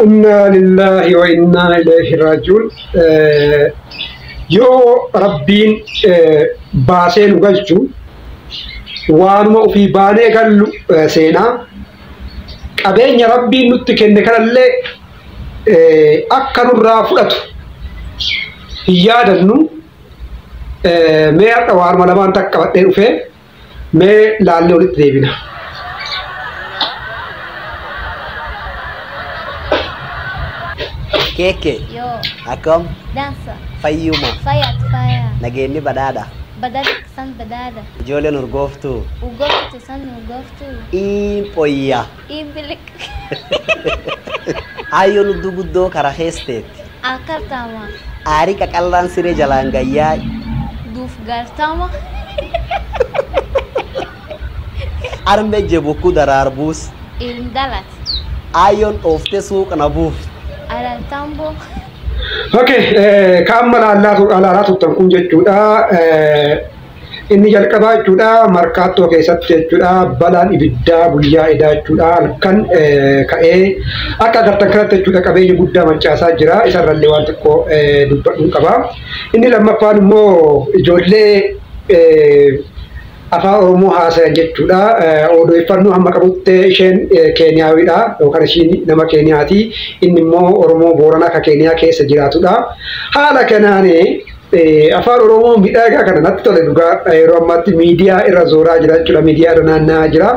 إنا لله وإنا إليه راجعون. يو ربين باسين وجهه وانما في بانه قال سينا أبين ربين نتكلم كله أكثر الرافضة يا دنو ما أتوار ملابان تكبر فيه ما لالو لتريبنا Keke. Yo. Akom. Dansa. Fayyuma. Fayat faya. Nageenni badhaadha. Badada san badada. Ijoolleen urgooftu. Ugoftu san ugoftu. Poyya. Ibilik. Ayyoon hudduu guddoo kara keesteetti. Akartama. Aarii qaqallaan siree jalaan gayyaa. Duf gartama. Arme jebokkuu daraarbuus. Indalat. Ayyoon dhooftee suuqa na buuf. Alaltambo. Okay, kamala Allah tutangkun jechuudha. Inni jalqabaa jechuudha markaatoo keessatti jechuudha balaan ibiddaa guyyaa idaa jechuudha halkan ka'ee akka agartan kanatti jechuudha qabeenya guddaa mancaasaa jira isarrallee waan xiqqoo dubbadhuun qaba. Inni lammaffaan immoo ijoollee afaan Oromoo haasayan jechuudha. Odeeffannoo hamma qabutti isheen Keeniyaawidha yookaan isheen nama Keeniyaati. Inni immoo Oromoo Booranaa akka Keeniyaa keessa jiraatudha. Haala kanaan afaan Oromoo miidhagaa kana natti tole dhugaa yeroo ammaatti miidiyaa irra zooraa jira jechuudha. Miidiyaa irra naanna'aa jira.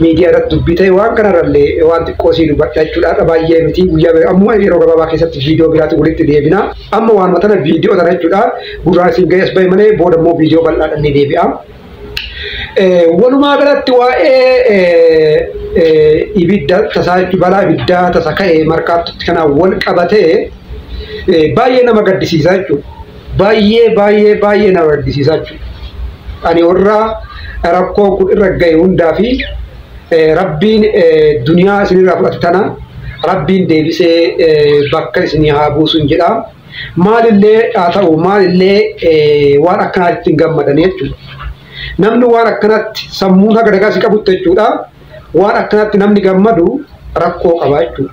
Miidiyaa irratti dubbitee waan kanarrallee waan xiqqoo sii dubbadha jechuudha. Baay'ee miti guyyaa amma yeroo gabaabaa keessatti viidiyoo biraatti walitti deebina. Amma waan matana viidiyoo tana jechuudha. Gurraan siin ga'es bahe malee booda immoo viidiyoo bal'aadhaan ni deebi'a. Walumaa galatti waa'ee ibidda tasaa balaa ibiddaa tasa ka'ee markaattotti kanaan wal qabatee baay'ee nama gaddisiisaa jechuudha. Baay'ee nama gaddisiisaa jechuudha. Ani warra rakkoon kun irra ga'e hundaa fi rabbiin duniyaa isinirraa fudhate tana rabbiin deebisee bakka isinii haa buusun jedha. Maalillee haa ta'u maalillee waan akkanaatti hin gammadan jechuudha. Namni waan akkanatti sammuun haga dagaasi qabutti jechuudha. Waan akkanatti namni gammadu rakkoo qaba jechuudha.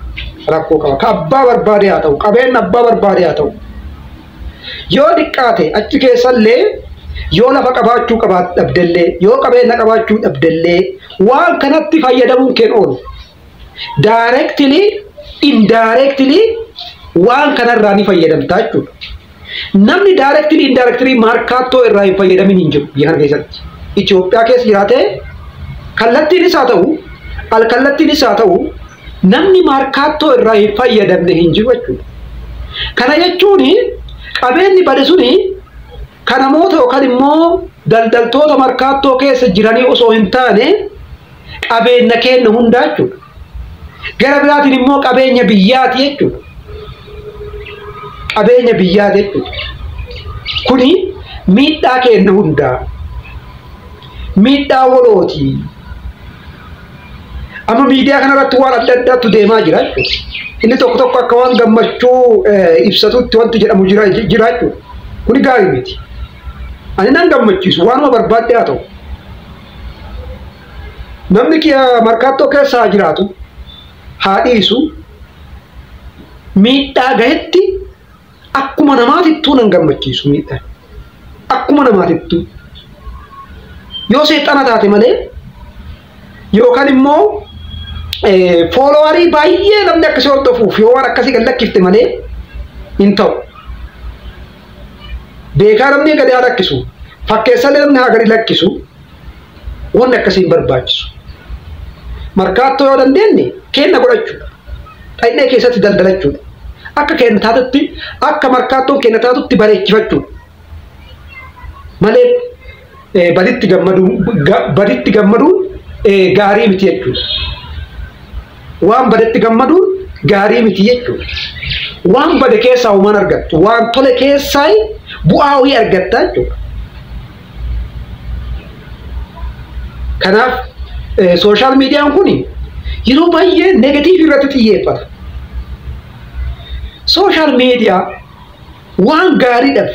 Rakkoo qaba. Ka abbaa barbaade haa ta'u, qabeenya abbaa barbaade haa ta'u. Yoo diqqaate achi keessallee yoo lafa qabaachuu dhabdellee, yoo qabeenya qabaachuu dhabdellee waan kanatti fayyadamuun keen oolu. Directly, indirectly waan kanarraa ni fayyadamtaa jechuudha. Namni directly indirectly markaattoo irraa hin fayyadamin hin jiru biyya kana keessatti. Itoophiyaa keessa jiraatee kallattiinis haa ta'u alkallattiinis haa ta'u namni markaattoo irraa hin fayyadamne hin jiru jechuudha. Kana jechuun qabeenyi bade suni kan namoota yookaan immoo daldaltoota markaattoo keessa jiranii osoo hin taane qabeenya keenya hundaa jechuudha. Gara biraatiin immoo qabeenya biyyaati jechuudha. Qabeenya biyyaati jechuudha. Kuni miidhaa keenya hundaa. Miidhaa walooti. Amma miidiyaa kanarratti waan adda addaatu deemaa jira jechuudha. Inni tokko akka waan gammachuu ibsatutti wanti jedhamu jira jechuudha. Kuni gaarii miti. Ani nan gammachiisu waanuma barbaadde haa ta'u. Namni markaattoo keessa haa jiraatu haa dhiisu miidhaa gahetti akkuma namaatittuu nan gammachiisu miidhaa. Akkuma namaatittuu. Yoo seexana taate malee yookaan immoo fooloowarii baay'ee namni akkasii hordofuuf yoo waan akkasii gad lakkifte malee hin ta'u. Beekaa namni gadi haa lakkisu. Fakkeessallee namni haa gadi lakkisu. Wanni akkasii hin barbaachisu. Markaattoo yoo dandeenye kenna godhachuudha. Dhaynee keessatti daldalachuudha. Akka kenna taatutti akka markaattoon kenna taatutti bareechifachuudha. Malee baditti gammaduun gaarii miti jechuudha. Waan badetti gammaduun gaarii miti jechuudha. Waan bade keessaa uumaan argattu, waan tole keessaa bu'aa wayii argatta jechuudha. Kanaaf sooshaal miidiyaan kun yeroo baay'ee negatiivii irratti xiyyeeffata. Sooshaal miidiyaa waan gaariidhaaf,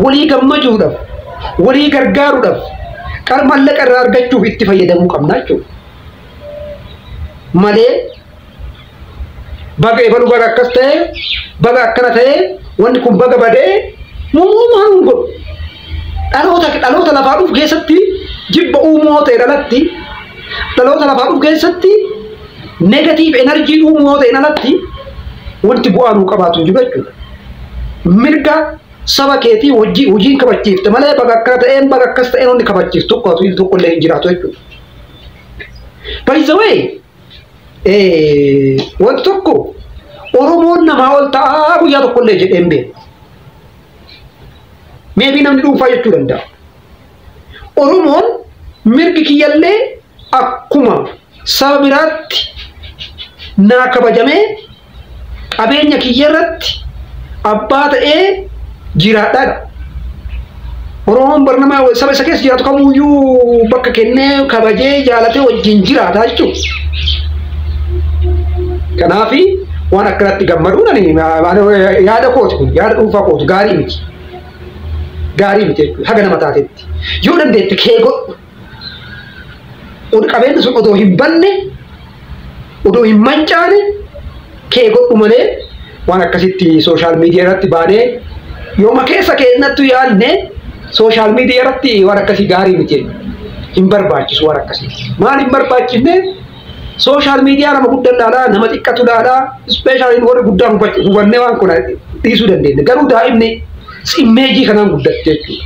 walii gammachuudhaaf, walii gargaaruudhaaf, mallaqa irraa argachuuf itti fayyadamuu qabna jechuudha. Malee baga ebalu baga akkas ta'e baga akkana ta'e wanni kun baga badee muumaan godhu dhaloota lafaa dhufu keessatti jibba uumoo ta'e dhalatti dhaloota lafaa dhufu keessatti negative energy uumoo ta'e dhalatti wanti bu'aa nuu qabaatu jiru jechuudha. Mirga saba keetii hojiin kabachiifte malee baga akkana ta'een baga akkas ta'een wanni kabachiiftu tokko illee hin jiraatu jechuudha. By the way, wanti tokko Oromoon namaa ol ta'aa guyyaa tokko illee jedheen beeku. Maybe namni dhuunfaa jechuu danda'a. Oromoon mirgi kiyyallee akkuma saba biraatti naa kabajamee qabeenya kiyyarratti abbaa ta'ee jiraadhaadha. Oromoon barnama saba isa keessa jiraatu kamuyyuu bakka kennee kabajee jaalatee wajjin jiraata jechuudha. Kanaafi waan akkanatti gammaduun yaada kooti kun yaada dhuunfaa kootu gaarii miti. Gaarii miti jechuudha haga nama taatetti. Yoo dandeette kee godhu qabeenyi sun odoo hin banne odoo hin mancaane kee godhu malee waan akkasitti sooshaal miidiyaa irratti baanee yooma keessa keennattu yaadne sooshaal miidiyaa irratti waan akkasii gaarii miti hin barbaachisu waan akkasii. Maal hin barbaachifne sooshaal miidiyaa nama guddaa ilaalaa nama xiqqatu ilaalaa ispeeshaaliin warri guddaa hubannee waan kun dhiisuu dandeenya. Garuu daa'imni immeejii kanaan guddatte jechuudha.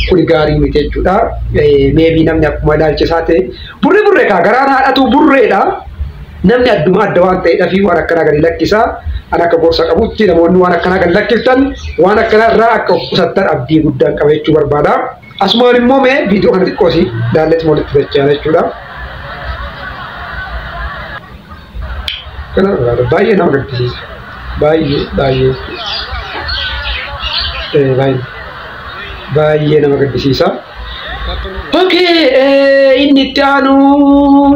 Kuni gaarii miti jechuudha. Meebii namni akkuma ilaalchisaa ta'e burree kaa garaan haadhatu burreedha. Namni adduma adda waan ta'eedhaa fi waan akkanaa gadi lakkisaa. An akka gorsa qabutti namoonni waan akkanaa gadi lakkiftan waan akkanaa irraa akka of qusattan abdii guddaan qaba jechuu barbaada. Asumaan immoo mee viidiyoo kana xiqqoosi daalletti walitti dachaa jechuudha. Kana baay'ee nama gaddisiisa. Baay'ee nama gaddisiisa. Okay, inni itti aanu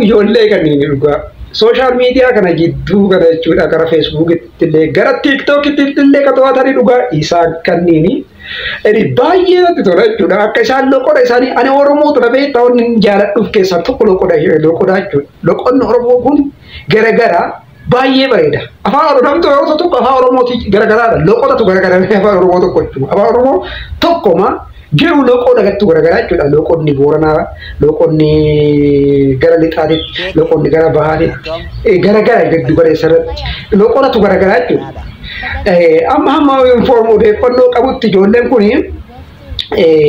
ijoollee kanneen dhugaa. Sooshaal miidiyaa kana gidduu kana jechuudha gara feesbuukitti illee gara tiiktokitti illee kato'atanii dhugaa isaan kanniini. Baay'ee natti tola jechuudha akka isaan loqoda isaanii ani Oromoo tura beektaa wanni jaaladhuuf keessaa tokko loqoda jechuudha. Loqonni Oromoo kun garagara baay'ee bareeda. Afaan Oromoo tokko afaan Oromooti garagaraadha. Loqodatu garagara afaan Oromoo tokko jechuudha. Afaan Oromoo tokkoma garuu loqoo dagattu garagaraa jechuudha. Loqonni Booranaa, loqonni gara lixaatitti, loqonni gara bahaatitti garagara giddu galeessarratti loqodatu garagaraa jechuudha. Amma odeeffannoo qabutti ijoolleen kuni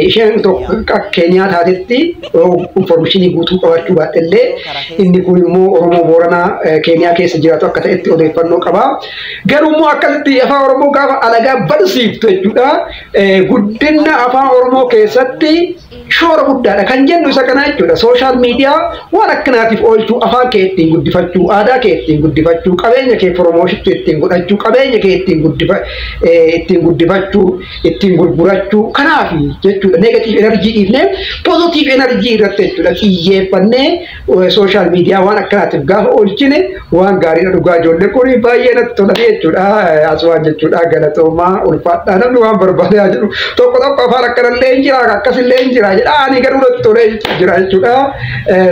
isheen tokko Keenyaa taatetti informationii guutuu qabachuu baadhellee inni kun immoo Oromoo Booranaa Keenyaa keessa jiraatu akka ta'etti odeeffannoo qaba. Garuu immoo akkasitti afaan Oromoo gaafa alagaa barsiiftu jechuudha. Guddina afaan Oromoo keessatti shoora guddaadha kan jennu isa kana jechuudha. Sooshaal miidiyaa waan akkanaatiif oolchuu afaan kee ittiin guddifachuu aadaa kee ittiin guddifachuu qabeenya kee promooshittuu ittiin godhachuu qabeenya kee ittiin guddifachuu ittiin gurgurachuu kanaafi jechuudha. Negative energy dhiifnee positive energy irratti jechuudha xiyyeeffannee sooshaal miidiyaa waan akkanaatiif gaafa oolchine waan gaariidha dhugaa ijoollee kun baay'ee natti tola jechuudha. Aswaan jechuudha galatoomaa ulfaadhaa namni waan barbaadaa jiru tokko afaan akkanallee hin jira akkasillee hin jira jedhaani garuu natti tolee jira jechuudha.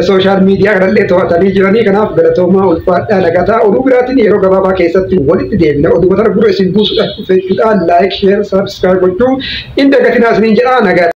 Sooshaal miidiyaa kanallee to'atanii jiranii kanaaf galatoomaa ulfaadhaa nagataa oduu biraatiin yeroo gabaabaa keessatti walitti deebina oduu kana gurra isin buusuudhaaf jechuudha. Like, share, subscribe gochuu hin dagatinaa isiniin jedhaa nagaa.